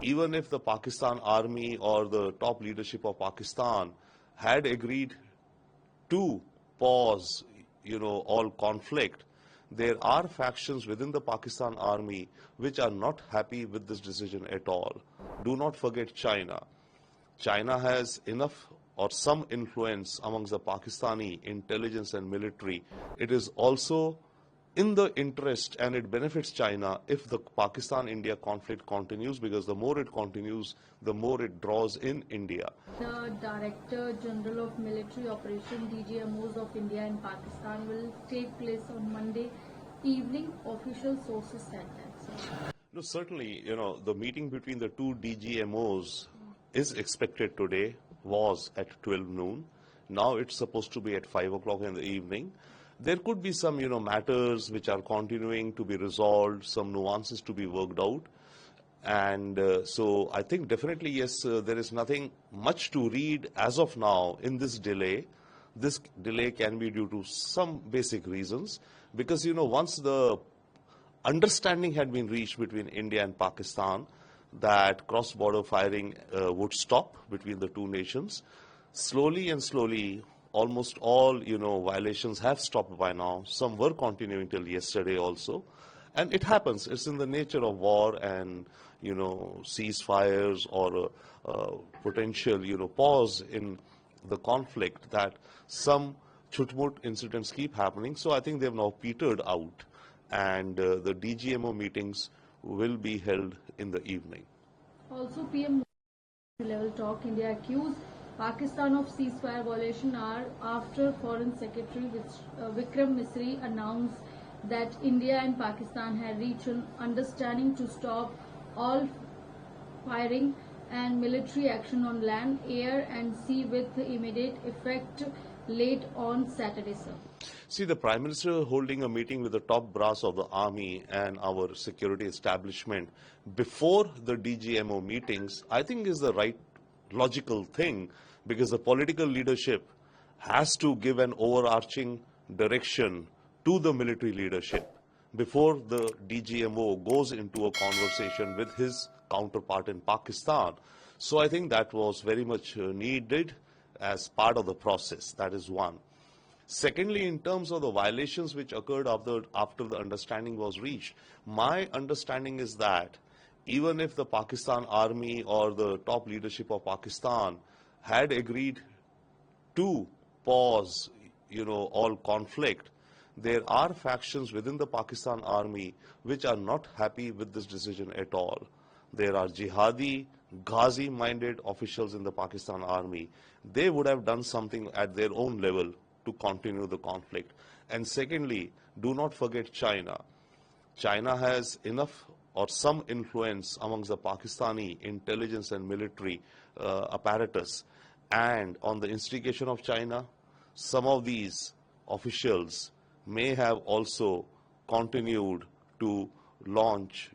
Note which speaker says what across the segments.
Speaker 1: even if the Pakistan army or the top leadership of Pakistan had agreed to pause, all conflict, there are factions within the Pakistan army which are not happy with this decision at all. Do not forget China. China has enough or some influence amongst the Pakistani intelligence and military. It is also in the interest and it benefits China if the Pakistan-India conflict continues, because the more it continues, the more it draws in India.
Speaker 2: The Director General of Military Operations DGMOs of India and Pakistan will take place on Monday evening, official sources said that.
Speaker 1: No, certainly, the meeting between the two DGMOs is expected today, was at 12 noon. Now it's supposed to be at 5 o'clock in the evening. There could be some, matters which are continuing to be resolved, some nuances to be worked out. And so I think definitely, yes, there is nothing much to read as of now in this delay. This delay can be due to some basic reasons, because, once the understanding had been reached between India and Pakistan that cross-border firing would stop between the two nations, slowly and slowly, almost all, violations have stopped by now. Some were continuing till yesterday also. And it happens. It's in the nature of war and, ceasefires or potential, pause in the conflict, that some chutmut incidents keep happening. So I think they've now petered out, and the DGMO meetings will be held in the evening.
Speaker 2: Also, PM level talk, India accused Pakistan of ceasefire violation hour after Foreign Secretary Vikram Misri announced that India and Pakistan had reached an understanding to stop all firing and military action on land, air and sea with immediate effect late on Saturday, sir.
Speaker 1: See, the Prime Minister holding a meeting with the top brass of the army and our security establishment before the DGMO meetings, I think is the right logical thing, because the political leadership has to give an overarching direction to the military leadership before the DGMO goes into a conversation with his counterpart in Pakistan. So I think that was very much needed as part of the process. That is one. Secondly, in terms of the violations which occurred after the understanding was reached, my understanding is that even if the Pakistan army or the top leadership of Pakistan had agreed to pause, all conflict, there are factions within the Pakistan army which are not happy with this decision at all. There are jihadi, Ghazi-minded officials in the Pakistan army. They would have done something at their own level to continue the conflict. And secondly, do not forget China. China has enough or some influence amongst the Pakistani intelligence and military apparatus. And on the instigation of China, some of these officials may have also continued to launch,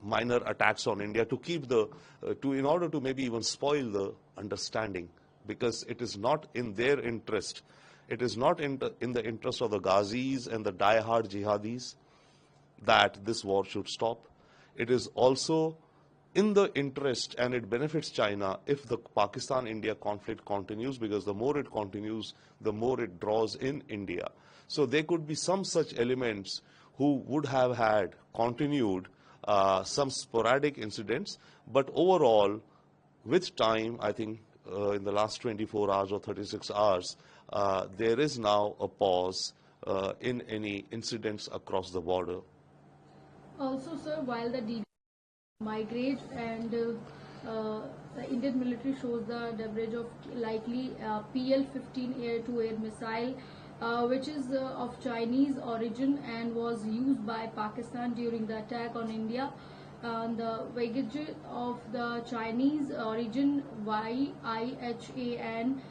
Speaker 1: minor attacks on India to keep in order to maybe even spoil the understanding, because it is not in their interest. It is not in the interest of the Ghazis and the die-hard jihadis that this war should stop. It is also in the interest and it benefits China if the Pakistan-India conflict continues, because the more it continues, the more it draws in India. So there could be some such elements who would have had continued some sporadic incidents, but overall, with time, I think in the last 24 hours or 36 hours, there is now a pause in any incidents across the border.
Speaker 2: Also, sir, while the DG migrate and the Indian military shows the debris of likely PL-15 air-to-air missile, which is of Chinese origin and was used by Pakistan during the attack on India. The baggage of the Chinese origin YIHA and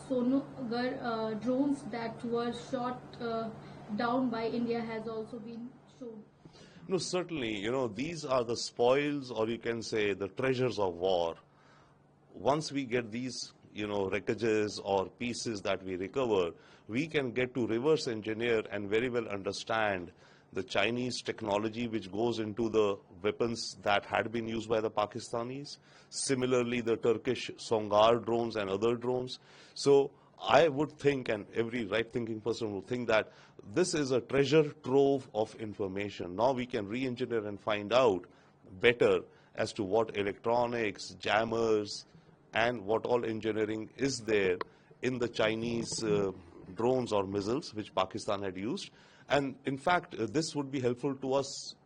Speaker 2: Sonagar drones that were shot down by India has also been shown.
Speaker 1: No, certainly, these are the spoils, or you can say the treasures of war. Once we get these, wreckages or pieces that we recover, we can get to reverse engineer and very well understand the Chinese technology which goes into the weapons that had been used by the Pakistanis. Similarly, the Turkish Songar drones and other drones. So I would think, and every right-thinking person will think, that this is a treasure trove of information. Now we can re-engineer and find out better as to what electronics, jammers, and what all engineering is there in the Chinese drones or missiles which Pakistan had used. And in fact, this would be helpful to us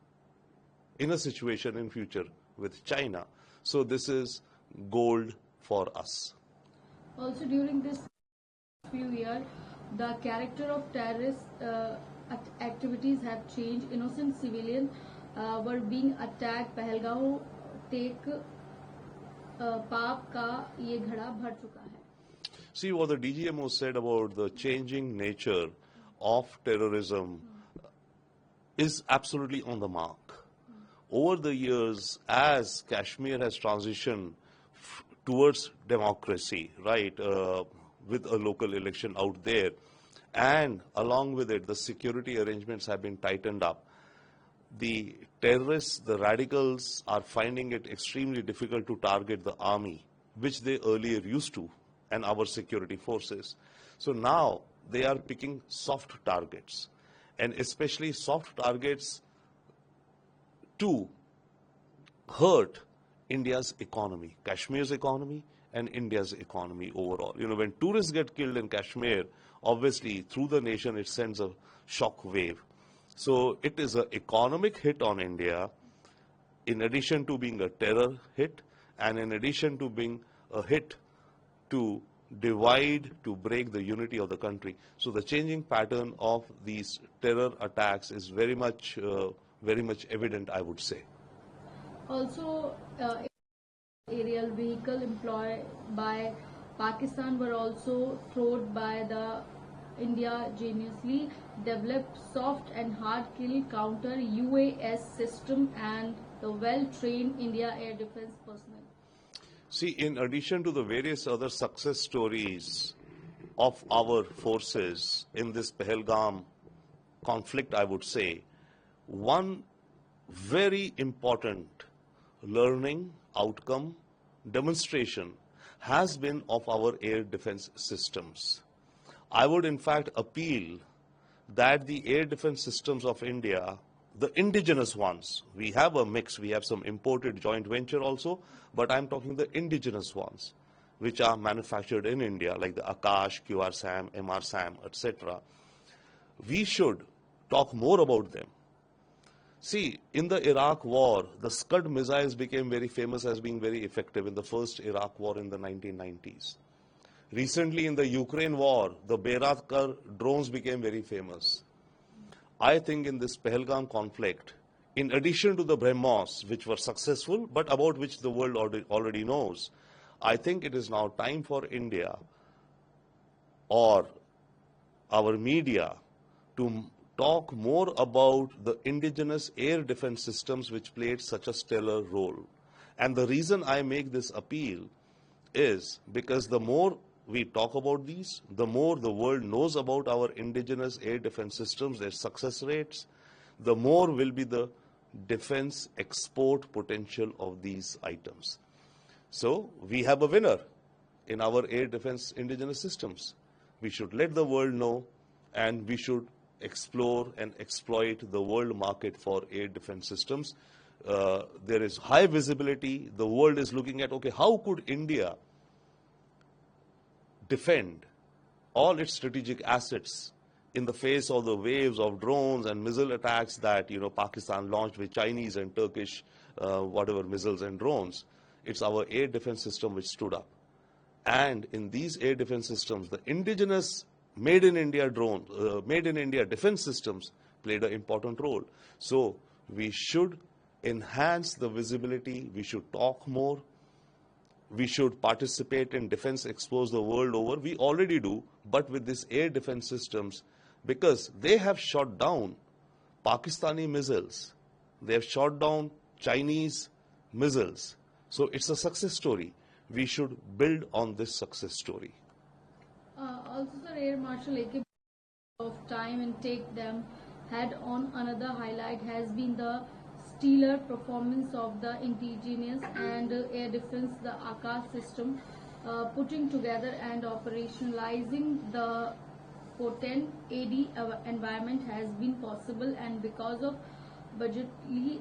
Speaker 1: in a situation in future with China. So this is gold for us.
Speaker 2: Also, during this few years, the character of terrorist activities have changed. Innocent civilians were being attacked. Pahalgaon take पाप का ये घड़ा भर चुका है.
Speaker 1: See what the DGMO said about the changing nature of terrorism is absolutely on the mark. Over the years, as Kashmir has transitioned towards democracy, right, with a local election out there, and along with it, the security arrangements have been tightened up. The terrorists, the radicals, are finding it extremely difficult to target the army, which they earlier used to, and our security forces. So now they are picking soft targets, and especially soft targets to hurt India's economy, Kashmir's economy, and India's economy overall. You know, when tourists get killed in Kashmir, obviously through the nation it sends a shock wave. So it is an economic hit on India, in addition to being a terror hit, and in addition to being a hit to divide, to break the unity of the country. So the changing pattern of these terror attacks is very much evident, I would say.
Speaker 2: Also, aerial vehicle employed by Pakistan were also thrown by the India geniusly developed soft and hard kill counter UAS system and the well-trained India air defense personnel.
Speaker 1: See, in addition to the various other success stories of our forces in this Pahalgam conflict, I would say, one very important learning, outcome, demonstration has been of our air defense systems. I would in fact appeal that the air defense systems of India, the indigenous ones, we have a mix, we have some imported joint venture also, but I'm talking the indigenous ones, which are manufactured in India, like the Akash, QRSAM, MRSAM, etc. We should talk more about them. See, in the Iraq war, the Scud missiles became very famous as being very effective in the first Iraq war in the 1990s. Recently, in the Ukraine war, the Bayraktar drones became very famous. I think in this Pahalgam conflict, in addition to the BrahMos, which were successful, but about which the world already knows, I think it is now time for India or our media to talk more about the indigenous air defense systems which played such a stellar role. And the reason I make this appeal is because the more we talk about these, the more the world knows about our indigenous air defense systems, their success rates, the more will be the defense export potential of these items. So we have a winner in our air defense indigenous systems. We should let the world know, and we should explore and exploit the world market for air defense systems. There is high visibility. The world is looking at, okay, how could India defend all its strategic assets in the face of the waves of drones and missile attacks that, you know, Pakistan launched with Chinese and Turkish whatever missiles and drones. It's our air defense system which stood up. And in these air defense systems, the indigenous made in India drones, made in India defense systems played an important role. So we should enhance the visibility, we should talk more, we should participate in defense expos the world over. We already do, but with these air defense systems, because they have shot down Pakistani missiles, they have shot down Chinese missiles. So it's a success story. We should build on this success story.
Speaker 2: Also, Sir Air Marshal AK of time and take them head on. Another highlight has been the stellar performance of the indigenous and air defense, the Akash system, putting together and operationalizing the potent AD environment has been possible, and because of budgetary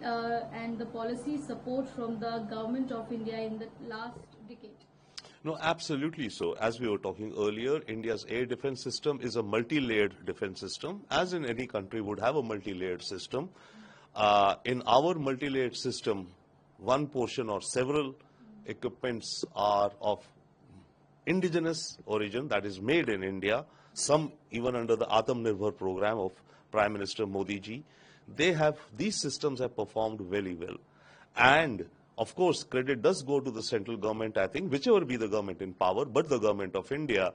Speaker 2: and the policy support from the government of India in the last decade.
Speaker 1: No, absolutely so. As we were talking earlier, India's air defense system is a multi-layered defense system, as in any country would have a multi-layered system. In our multi-layered system, one portion or several equipments are of indigenous origin, that is made in India, some even under the Atmanirbhar program of Prime Minister Modi ji. These systems have performed very well. And of course, credit does go to the central government, I think, whichever be the government in power, but the government of India,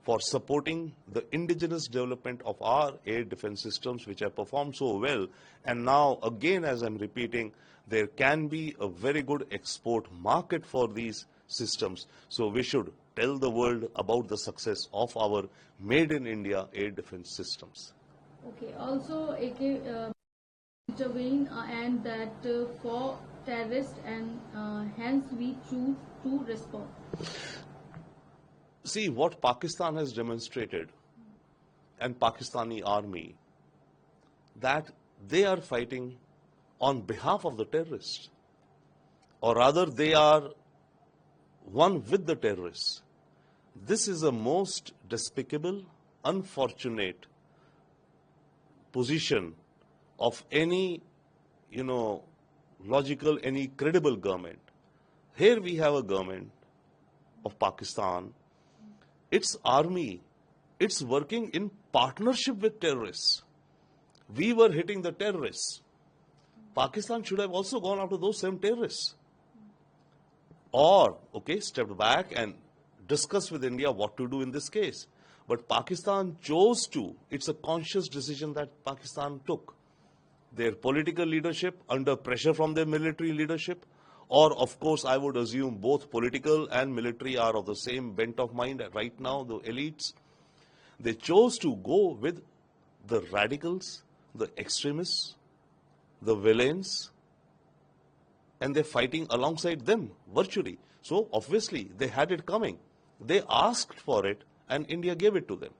Speaker 1: for supporting the indigenous development of our air defense systems, which have performed so well. And now, again, as I'm repeating, there can be a very good export market for these systems. So we should tell the world about the success of our made in India air defense systems.
Speaker 2: Okay, also AK intervene and that for terrorists, and hence we choose to respond.
Speaker 1: See, what Pakistan has demonstrated, and Pakistani army, that they are fighting on behalf of the terrorists, or rather they are one with the terrorists. This is a most despicable, unfortunate position of any, logical, any credible government. Here we have a government of Pakistan. Its army, it's working in partnership with terrorists. We were hitting the terrorists. Pakistan should have also gone after those same terrorists. Or, stepped back and discussed with India what to do in this case. But Pakistan chose to. It's a conscious decision that Pakistan took. Their political leadership, under pressure from their military leadership, or of course I would assume both political and military are of the same bent of mind right now, the elites. They chose to go with the radicals, the extremists, the villains, and they're fighting alongside them virtually. So obviously they had it coming. They asked for it and India gave it to them.